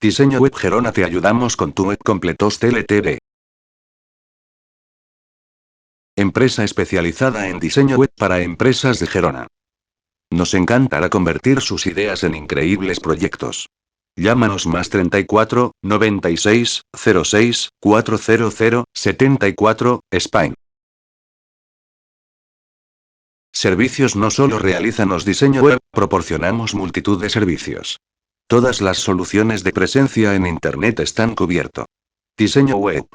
Diseño web Gerona, te ayudamos con tu web completos TLTV. Empresa especializada en diseño web para empresas de Gerona. Nos encantará convertir sus ideas en increíbles proyectos. Llámanos más 34 96 06 400 74, Spain. Servicios. No solo realizamos diseño web, proporcionamos multitud de servicios. Todas las soluciones de presencia en Internet están cubierto. Diseño web.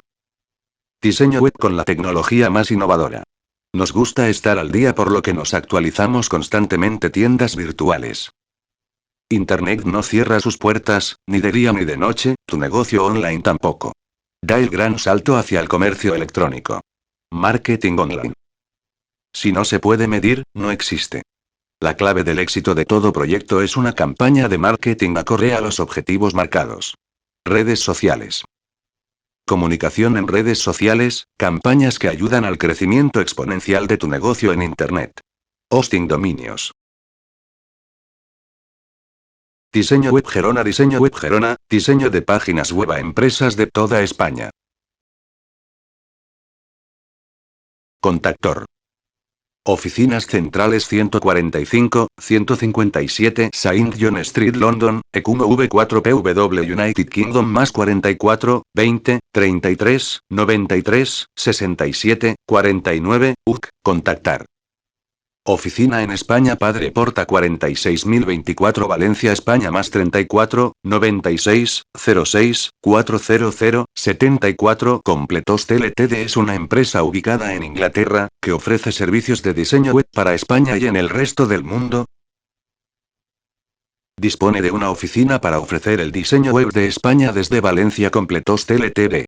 Diseño web con la tecnología más innovadora. Nos gusta estar al día, por lo que nos actualizamos constantemente. Tiendas virtuales. Internet no cierra sus puertas, ni de día ni de noche, tu negocio online tampoco. Da el gran salto hacia el comercio electrónico. Marketing online. Si no se puede medir, no existe. La clave del éxito de todo proyecto es una campaña de marketing acorde a los objetivos marcados. Redes sociales. Comunicación en redes sociales, campañas que ayudan al crecimiento exponencial de tu negocio en Internet. Hosting dominios. Diseño web Gerona. Diseño web Gerona, diseño de páginas web a empresas de toda España. Contactor. Oficinas centrales 145, 157 Saint John Street, London, EQ1 V4PW, United Kingdom, más 44, 20, 33, 93, 67, 49, UK. Contactar. Oficina en España, Padre Porta 46024, Valencia, España, más 34, 96, 06, 400, 74. Completos TLTD es una empresa ubicada en Inglaterra, que ofrece servicios de diseño web para España y en el resto del mundo. Dispone de una oficina para ofrecer el diseño web de España desde Valencia. Completos TLTD.